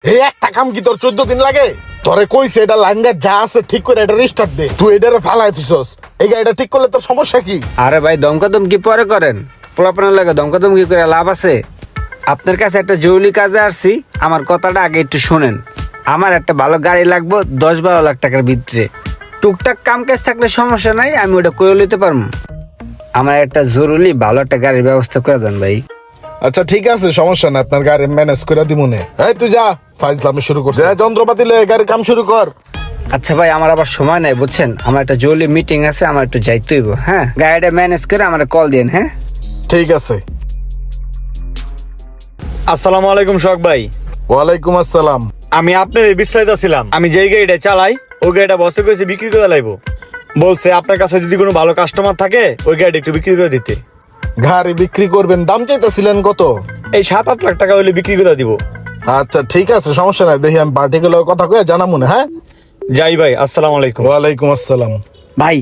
এই একটা কাম কি তোর 14 দিন লাগে? তোরে কইছে এটা লাইনটা যা আছে ঠিক করে এটা রিস্টার্ট দে, তুই এটারে ফালাই দিছস। এই গাড়িটা ঠিক করলে তোর সমস্যা কি? আরে ভাই দমকি পরে করেন, পোলাপানের লাগে দমকি করে লাভ আছে? আপনার কাছে একটা জরুরি কাজে আসছি, আমার কথাটা আগে একটু শোনেন। আমার একটা ভালো গাড়ি লাগবে 10-12 লাখ টাকার ভিতরে। টুকটাক কাম কাজ থাকলে সমস্যা নাই, আমি ওটা করে নিতে পারবো। আমার একটা জরুরি ভালো একটা গাড়ির ব্যবস্থা করে দেন ভাই। আচ্ছা ঠিক আছে, সমস্যা না, আপনার গাড়ি ম্যানেজ করে দিমুনে। এই তুই যা, ফাইজলামি শুরু করছিস, যা যন্ত্রপাতি লয়ে গাড়ির কাম শুরু কর। আচ্ছা ভাই, আমার আবার সময় নাই বুঝছেন, আমার একটা জরুরি মিটিং আছে, আমার একটু যাইতে হইব। হ্যাঁ, গাড়িটা ম্যানেজ করে আমার কল দিন। হ্যাঁ ঠিক আছে। আসসালামু আলাইকুম শখ ভাই। ওয়ালাইকুম আসসালাম। আমি আপনার বিস্তারিত ছিলাম, আমি যেই গাড়িটা চালাই ওই গাড়িটা বসে করেছে বিক্রি করে লাইবো। বলছে আপনার কাছে যদি কোনো ভালো কাস্টমার থাকে ওই গাড়িটা একটু বিক্রি করে দিতে। গাড়ি বিক্রি করবেন, দাম চাইতেছিলেন কত? এই 7-8 লাখ টাকা হলে বিক্রি করে দিব। আচ্ছা ঠিক আছে, সমস্যা নাই, দেখি আমি পার্টিকুলার কথা কয়ে জানাবো না। হ্যাঁ যাই ভাই, আসসালামু আলাইকুম। ওয়ালাইকুম আসসালাম। ভাই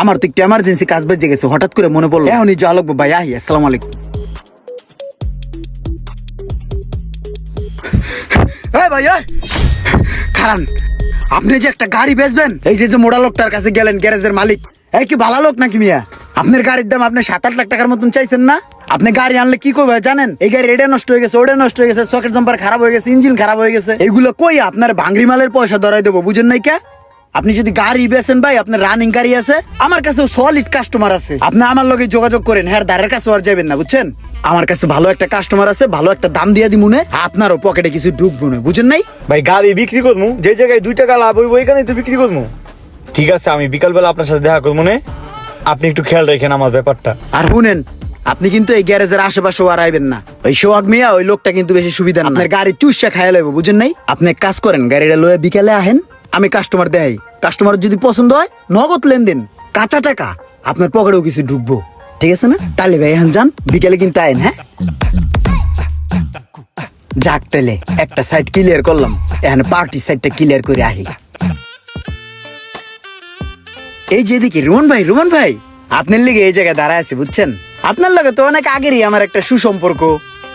আমার তো একটু এমার্জেন্সি কাজ বেজে গেছে, হঠাৎ করে মনে পড়লো এখনই যাওয়া লাগবে ভাই। আহি, আসসালামু আলাইকুম। এই ভাই এই, খারান, আপনি যে একটা গাড়ি বেচবেন, এই যে মোড়া লোকটার কাছে গেলেন, গ্যারেজের মালিক, এই কি ভালো লোক নাকি মিয়া? আপনার গাড়ির দাম আপনি 7-8 লাখ টাকার মতন চাইছেন না? আপনি গাড়ি আনলে কি করবে জানেন? এই গাড়ি এটা নষ্ট হয়ে গেছে, ওটা নষ্ট হয়ে গেছে, সকেট জাম্পার খারাপ হয়ে গেছে, ইঞ্জিন খারাপ হয়ে গেছে, এগুলো কই আপনার ভাঙড়ি মালের পয়সা ধরাই দেবো, বুঝেন নাই কে? আপনি যদি গাড়ি বেচেন ভাই, আপনার রানিং গাড়ি আছে, আমার কাছে সলিড কাস্টমার আছে, আপনি আমার লগে যোগাযোগ করেন, হ্যাঁ দাঁড়ের কাছে আর যাবেন না, বুঝছেন? আমার কাছে ভালো একটা কাস্টমার আছে, ভালো একটা দাম দিয়ে দিমুনে, আপনারও পকেটে কিছু ঢুকবো না, বুঝেন নাই? ভাই গাড়ি বিক্রি করবো, যে জায়গায় 2 টাকা লাভ হইব ওইখানেই তো বিক্রি করবো। ঠিক আছে, আমি বিকালবেলা আপনার সাথে দেখা করবো না, আপনি একটু খেয়াল রাখেন আমার ব্যাপারটা। আর শুনেন, আপনি কিন্তু এই গ্যারেজের আশেপাশে আর আইবেন না, ওই সোহাগ মিয়া ওই লোকটা কিন্তু বেশি সুবিধা না, আপনার গাড়ি চুষা খাইয়া লইব, বুঝেন নাই? আপনি এক কাজ করেন, গাড়িটা লয়ে বিকালে আহেন, আমি কাস্টমার দেখাই, কাস্টমার যদি পছন্দ হয় নগদ লেনদেন, কাঁচা টাকা, আপনার পকেটেও কিছু ঢুকবো, ঠিক আছে না? তাহলে ভাই এখন যান, বিকালে কিন্তু আইন। হ্যাঁ যাক, তাহলে একটা সাইড ক্লিয়ার করলাম, এখন পার্টি সাইডটা ক্লিয়ার করে আহি। এই যেদিকে রুমন ভাই আপনার লিগে এই জায়গায় দাঁড়ায় আছে, বুঝছেন? আপনার লগে তো অনেক আগেরই আমার একটা সুসম্পর্ক।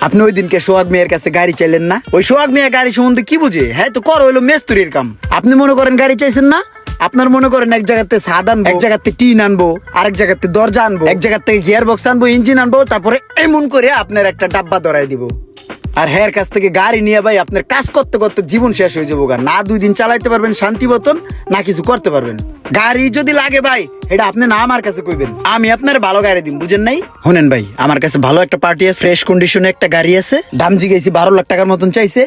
আপনি ওই দিনকে সোহাগ মিয়ার কাছে গাড়ি চাইলেন না? ওই সোহাগ মিয়া গাড়ি সম্বন্ধে কি বুঝে? হ্যাঁ তো কর হইলো মেস্তুরির কাম। আপনি মনে করেন গাড়ি চাইছেন না, আপনার মনে করেন এক জায়গাতে ছাদ আনবো, এক জায়গাতে টিন আনবো, আরেক জায়গাতে দরজা আনবো, এক জায়গা থেকে গিয়ার বক্স আনবো, ইঞ্জিন আনবো, তারপরে এমন করে আপনার একটা ডাব্বা ধরাই দিব। আর হ্যার কাছ থেকে গাড়ি নিয়ে ভাই আপনার কাজ করতে করতে জীবন শেষ হয়ে যাবো, না 2 দিন চালাইতে পারবেন শান্তি মতন, না কিছু করতে পারবেন। গাড়ি যদি লাগে ভাই, এটা আপনি না আমার কাছে কইবেন, আমি আপনার ভালো গাড়ি দিন, বুঝেন নাই? শুনেন ভাই, আমার কাছে ভালো একটা পার্টি আছে, ফ্রেশ কন্ডিশনে একটা গাড়ি আছে, দাম জিগাইছি 12 লাখ টাকার মতন চাইছে,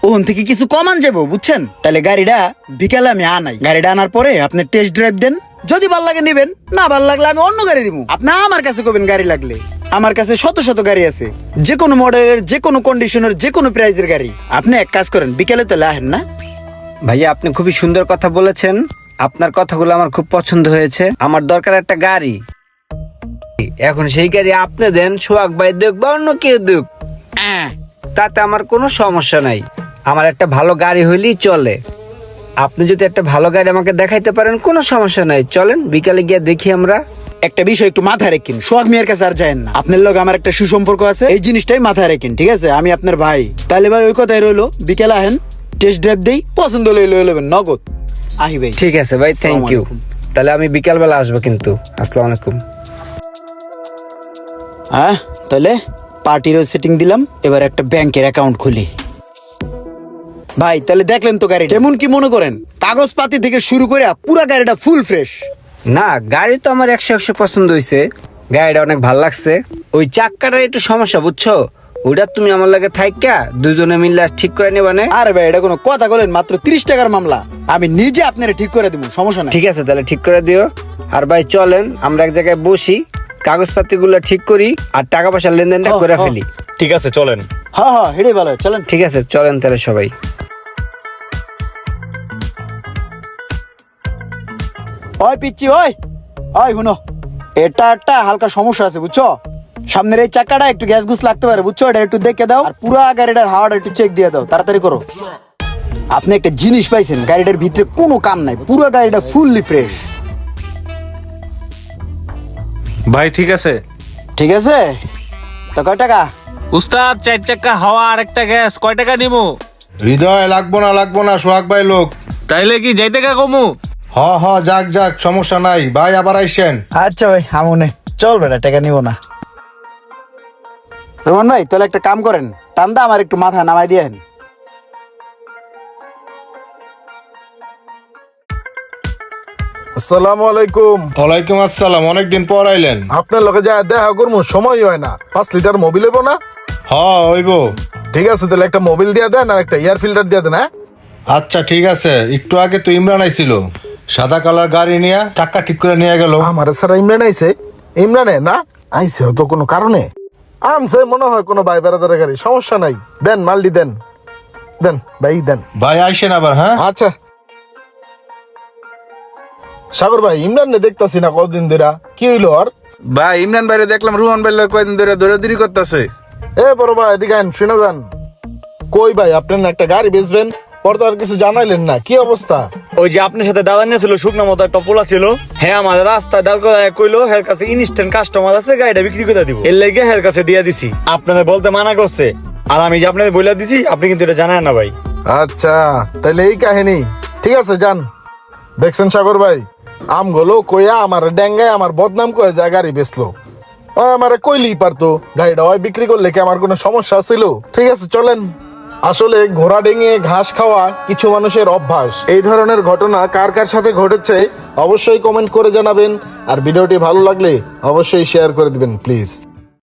ওখান থেকে কিছু কমান যাবো, বুঝছেন? তাহলে গাড়িটা বিকালে আমি আনাই, গাড়িটা আনার পরে আপনি টেস্ট ড্রাইভ দেন, যদি ভাল লাগে নিবেন, না ভাল লাগলে আমি অন্য গাড়ি দিব। আপনি আমার কাছে কইবেন গাড়ি লাগলে, আমার কাছে শত গাড়ি আছে, যে কোনো মডেলের, যে কোনো কন্ডিশনের, যে কোনো প্রাইজের গাড়ি। আপনি এক কাজ করেন, বিকেলে তাহলে আহেন না? ভাইয়া, আপনি খুবই সুন্দর কথা বলেছেন, আপনার কথাগুলো আমার খুব পছন্দ হয়েছে। আমার দরকার একটা গাড়ি, এখন সেই গাড়ি আপনি দেন, সোহাগ ভাই দেখ বা অন্য কেউ দেখ, তাতে আমার কোনো সমস্যা নাই। আমার একটা ভালো গাড়ি হইলেই চলে। আপনি যদি একটা ভালো গাড়ি আমাকে দেখাইতে পারেন, কোনো সমস্যা নাই, চলেন বিকালে গিয়ে দেখি আমরা। একটা বিষয় একটু মাথায় রাখেন, সোহাগ মিয়ার কাছে আর যায়েন না, আপনার লোক আমার একটা সুসম্পর্ক আছে, এই জিনিসটাই মাথায় রাখেন, ঠিক আছে? আমি আপনার ভাই, তাহলে ভাই ওই কথাই রইলো, বিকেলে আহেন, টেস্ট ড্রাইভ দেই, পছন্দ হলে লয়ে নেবেন নগদ। আহি ভাই, ঠিক আছে ভাই, থ্যাংক ইউ। আসসালামু আলাইকুম। তাহলে আমি বিকালবেলা আসবো কিন্তু। আসসালামু আলাইকুম। হ্যাঁ, তাহলে পার্টিরও সেটিং দিলাম, এবার একটা ব্যাংকের অ্যাকাউন্ট খুলি। ভাই তাহলে দেখলেন তো গাড়ি কেমন, কি মনে করেন? কাগজপাতি থেকে শুরু করে পুরা গাড়িটা ফুল ফ্রেশ। না, গাড়ি তো আমার 100 পছন্দ হয়েছে, গাড়িটা অনেক ভালো লাগছে। ওই চাক্কাটার একটু সমস্যা, বুঝছো? ওটা তুমি আমার লাগে থাইকা দুজনে মিলে ঠিক করে নেবা না? আরে ভাই, এটা কোনো কথা বলেন? মাত্র 30 টাকার মামলা, আমি নিজে আপনারা ঠিক করে দেবো, সমস্যা নাই। ঠিক আছে, তাহলে ঠিক করে দিও। আর ভাই চলেন আমরা এক জায়গায় বসি, কাগজপাতি গুলো ঠিক করি, আর টাকা পয়সার লেনদেনটা করে ফেলি। ঠিক আছে, চলেন। হ্যাঁ হেডে ভালো, চলেন। ঠিক আছে, চলেন তাহলে সবাই। ওই পিচ্ছি, ওই শুনো, এটা একটা হালকা সমস্যা আছে, বুঝছো? সামনের এই চাকাটা একটু গ্যাস গুস লাগতে পারে, বুঝছো? এটা একটু দেখে দাও, আর পুরা গাড়িটার হাওয়াটা একটু চেক দিয়ে দাও, তাড়াতাড়ি করো। আপনি একটা জিনিস পাইছেন, গাড়িটার ভিতরে কোনো কাম নাই, পুরো গাড়িটা ফুললি ফ্রেশ। ভাই ঠিক আছে। ঠিক আছে, তো কয় টাকা? উস্তাদ 4 চাকা হাওয়া আর একটা গ্যাস কয় টাকা নিমু? হৃদয় লাগবো না সোহাগ ভাই লোক। তাইলে কি যাইতে কা কমু? হ যাক সমস্যা নাই ভাই, আবার আইসেন। আচ্ছা ভাই আমনে চল বেটা, টাকা নিব না। রোমান ভাই তাহলে একটা কাম করেন, টান্দা আমার একটু মাথা নামাই দিয়েন। আসসালামু আলাইকুম। ওয়ালাইকুম আসসালাম, অনেকদিন পর আইলেন। আপনার লগে যা দেখা করবো সময় হয় না। 5 লিটার মোবিল হইব না? হইব। ঠিক আছে, তাহলে একটা মোবিল দিয়ে দেন আর একটা এয়ার ফিল্টার দিয়ে দেন। হ্যাঁ আচ্ছা ঠিক আছে। একটু আগে তো ইমরান আইছিল, সাদা কালার গাড়ি নিয়ে চাক্কা ঠিক করে নিয়ে গেল। আমার স্যার ইমরান আইছে? ইমরানে না আইছে হয়তো কোনো কারণে। আমছে মনে হয় কোনো ভাই বেড়াদারের গাড়ি, সমস্যা নাই। দেন মালটি দেন দেন ভাই দেন। ভাই আইসেন আবার। হ্যাঁ আচ্ছা সাগর ভাই, ইমরান নে দেখতাছি না কতদিন ধরে, কি হইলো আর? ভাই ইমরান ভাইরে দেখলাম রোহন ভাই লগে কয়দিন ধরে দৌড়াদৌড়ি করতেছে। এ বড় ভাই এদিকে আইন, শুনে যান। কই ভাই আপনি না একটা গাড়ি বেচবেন, পর তো আর কিছু জানাইলেন না, কি অবস্থা? ওই যে আপনার সাথে দাদা নিয়েছিল শুকনা মতো একটা পোলা ছিল, হ্যাঁ আমাদের রাস্তায় ডাল করে কইলো হের কাছে ইনস্ট্যান্ট কাস্টমার আছে, গাড়িটা বিক্রি করে দিব। এর লেগে হের কাছে দিয়ে দিছি। আপনাদের বলতে মানা করছে, আর আমি যে আপনাদের বলে দিছি, আপনি কিন্তু এটা জানেন না ভাই। আচ্ছা তাহলে এই কাহিনী, ঠিক আছে যান। দেখছেন সাগর ভাই, আমগুলো কইয়া আমার ডেঙ্গায় আমার বদনাম কয়ে যায় গাড়ি বেচলো। ওই আমারে কইলেই পারতো, গাড়িটা ওই বিক্রি করলে কি আমার কোনো সমস্যা ছিল? ঠিক আছে চলেন। আসলে ঘোড়া ডেঙিয়ে ঘাস খাওয়া কিছু মানুষের অভ্যাস। এই ধরনের ঘটনা কার কার সাথে ঘটেছে অবশ্যই কমেন্ট করে জানাবেন, আর ভিডিওটি ভালো লাগলে অবশ্যই শেয়ার করে দিবেন প্লিজ।